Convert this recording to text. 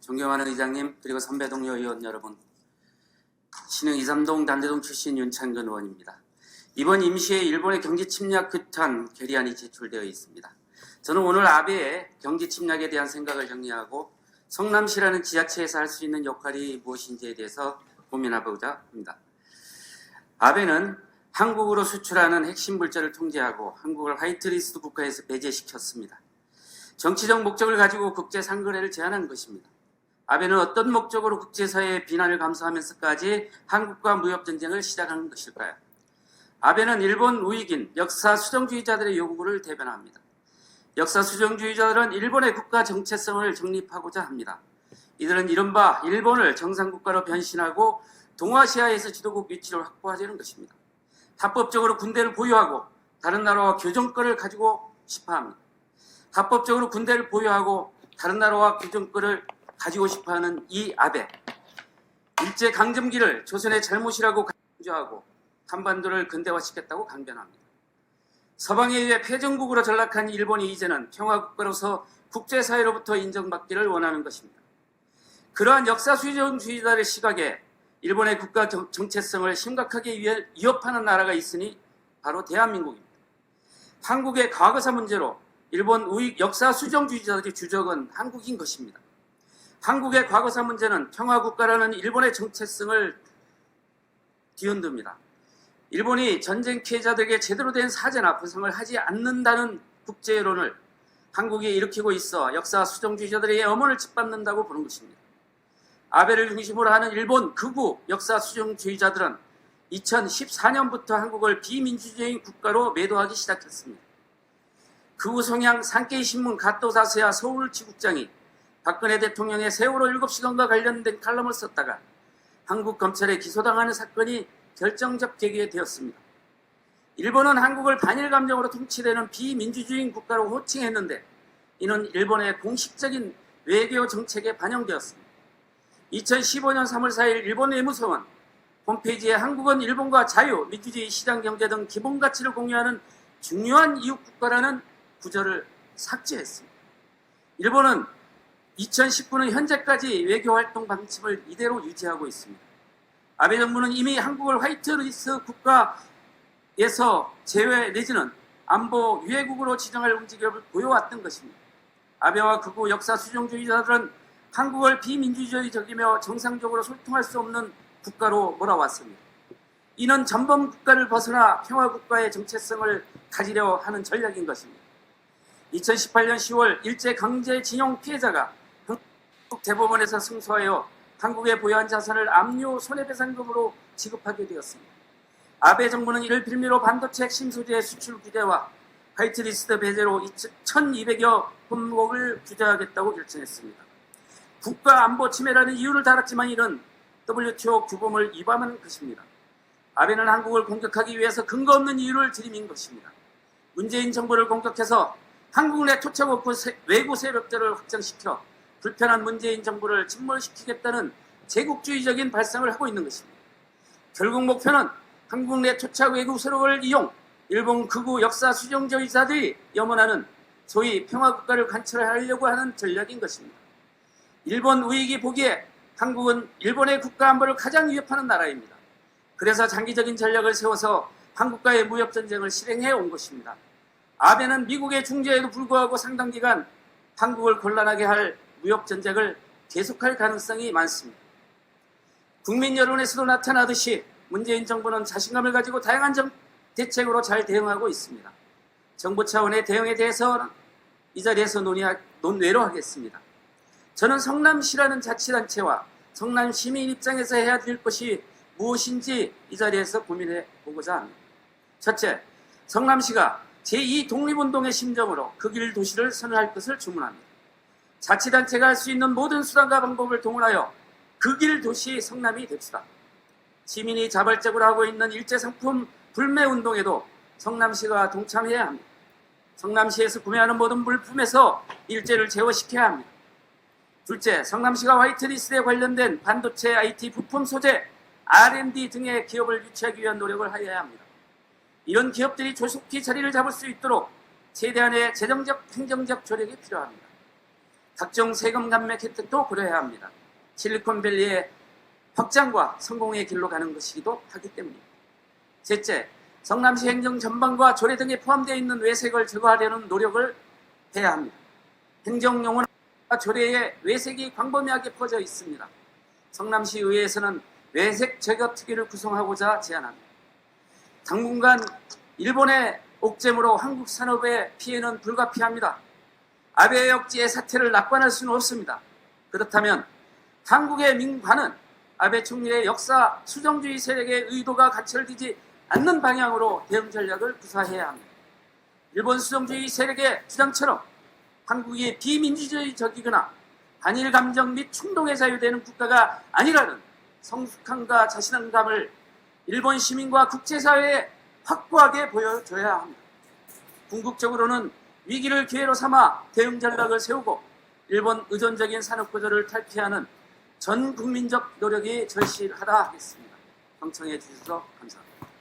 존경하는 의장님 그리고 선배 동료 의원 여러분, 신흥 이삼동 단대동 출신 윤창근 의원입니다. 이번 임시에 일본의 경제 침략 규탄 결의안이 제출되어 있습니다. 저는 오늘 아베의 경제 침략에 대한 생각을 정리하고 성남시라는 지자체에서 할 수 있는 역할이 무엇인지에 대해서 고민해보고자 합니다. 아베는 한국으로 수출하는 핵심 물자를 통제하고 한국을 화이트리스트 국가에서 배제시켰습니다. 정치적 목적을 가지고 국제 상거래를 제한한 것입니다. 아베는 어떤 목적으로 국제사회의 비난을 감수하면서까지 한국과 무역전쟁을 시작한 것일까요? 아베는 일본 우익인 역사 수정주의자들의 요구를 대변합니다. 역사 수정주의자들은 일본의 국가 정체성을 정립하고자 합니다. 이들은 이른바 일본을 정상국가로 변신하고 동아시아에서 지도국 위치를 확보하자는 것입니다. 합법적으로 군대를 보유하고 다른 나라와 교정권을 가지고 싶어합니다. 합법적으로 군대를 보유하고 다른 나라와 교정권을 가지고 싶어하는 이 아베, 일제강점기를 조선의 잘못이라고 강조하고 한반도를 근대화시켰다고 강변합니다. 서방에 의해 패전국으로 전락한 일본이 이제는 평화국가로서 국제사회로부터 인정받기를 원하는 것입니다. 그러한 역사수정주의자들의 시각에 일본의 국가 정체성을 심각하게 위협하는 나라가 있으니 바로 대한민국입니다. 한국의 과거사 문제로 일본 우익 역사수정주의자들의 주적은 한국인 것입니다. 한국의 과거사 문제는 평화국가라는 일본의 정체성을 뒤흔듭니다. 일본이 전쟁 피해자들에게 제대로 된 사죄나 보상을 하지 않는다는 국제여론을 한국이 일으키고 있어 역사 수정주의자들의 염원을 짓밟는다고 보는 것입니다. 아베를 중심으로 하는 일본 극우 역사 수정주의자들은 2014년부터 한국을 비민주주의 국가로 매도하기 시작했습니다. 극우 성향 산케이 신문 가토사스야 서울지국장이 박근혜 대통령의 세월호 7시간과 관련된 칼럼을 썼다가 한국 검찰에 기소당하는 사건이 결정적 계기가 되었습니다. 일본은 한국을 반일 감정으로 통치되는 비민주주의 국가로 호칭했는데 이는 일본의 공식적인 외교 정책에 반영되었습니다. 2015년 3월 4일 일본 외무성은 홈페이지에 한국은 일본과 자유, 민주주의, 시장경제 등 기본 가치를 공유하는 중요한 이웃국가라는 구절을 삭제했습니다. 일본은 2019년 현재까지 외교활동 방침을 이대로 유지하고 있습니다. 아베 정부는 이미 한국을 화이트리스트 국가에서 제외 내지는 안보 유해국으로 지정할 움직임을 보여왔던 것입니다. 아베와 극우 역사 수정주의자들은 한국을 비민주주의적이며 정상적으로 소통할 수 없는 국가로 몰아왔습니다. 이는 전범 국가를 벗어나 평화국가의 정체성을 가지려 하는 전략인 것입니다. 2018년 10월 일제강제징용 피해자가 한국 대법원에서 승소하여 한국에 보유한 자산을 압류 손해배상금으로 지급하게 되었습니다. 아베 정부는 이를 빌미로 반도체 핵심 소재 수출 규제와 화이트리스트 배제로 1200여 품목을 규제하겠다고 결정했습니다. 국가 안보 침해라는 이유를 달았지만 이는 WTO 규범을 위반한 것입니다. 아베는 한국을 공격하기 위해서 근거 없는 이유를 들이민 것입니다. 문재인 정부를 공격해서 한국 내 토착 외구 세력들을 확장시켜 불편한 문재인 정부를 침몰시키겠다는 제국주의적인 발상을 하고 있는 것입니다. 결국 목표는 한국 내 토착 외국 세력을 이용 일본 극우 역사 수정주의자들이 염원하는 소위 평화국가를 관철하려고 하는 전략인 것입니다. 일본 우익이 보기에 한국은 일본의 국가 안보를 가장 위협하는 나라입니다. 그래서 장기적인 전략을 세워서 한국과의 무역전쟁을 실행해 온 것입니다. 아베는 미국의 중재에도 불구하고 상당 기간 한국을 곤란하게 할 무역전쟁을 계속할 가능성이 많습니다. 국민 여론에서도 나타나듯이 문재인 정부는 자신감을 가지고 다양한 대책으로 잘 대응하고 있습니다. 정부 차원의 대응에 대해서는 이 자리에서 논외로 하겠습니다. 저는 성남시라는 자치단체와 성남 시민 입장에서 해야 될 것이 무엇인지 이 자리에서 고민해 보고자 합니다. 첫째, 성남시가 제2독립운동의 심정으로 극일 도시를 선언할 것을 주문합니다. 자치단체가 할 수 있는 모든 수단과 방법을 동원하여 극일 도시 성남이 됩시다. 시민이 자발적으로 하고 있는 일제상품 불매운동에도 성남시가 동참해야 합니다. 성남시에서 구매하는 모든 물품에서 일제를 제거시켜야 합니다. 둘째, 성남시가 화이트리스트에 관련된 반도체, IT, 부품 소재, R&D 등의 기업을 유치하기 위한 노력을 해야 합니다. 이런 기업들이 조속히 자리를 잡을 수 있도록 최대한의 재정적, 행정적 조력이 필요합니다. 각종 세금 감액 혜택도 고려해야 합니다. 실리콘밸리의 확장과 성공의 길로 가는 것이기도 하기 때문입니다. 셋째, 성남시 행정 전반과 조례 등에 포함되어 있는 외색을 제거하려는 노력을 해야 합니다. 행정용어나 조례에 외색이 광범위하게 퍼져 있습니다. 성남시 의회에서는 외색 제거 특위를 구성하고자 제안합니다. 당분간 일본의 옥죄므로 한국 산업의 피해는 불가피합니다. 아베 역지의 사태를 낙관할 수는 없습니다. 그렇다면 한국의 민관은 아베 총리의 역사 수정주의 세력의 의도가 관철되지 않는 방향으로 대응 전략을 구사해야 합니다. 일본 수정주의 세력의 주장처럼 한국이 비민주주의적이거나 반일 감정 및 충동에 자유되는 국가가 아니라는 성숙함과 자신감을 일본 시민과 국제사회에 확고하게 보여줘야 합니다. 궁극적으로는 위기를 기회로 삼아 대응 전략을 세우고 일본 의존적인 산업구조를 탈피하는 전 국민적 노력이 절실하다 하겠습니다. 경청해 주셔서 감사합니다.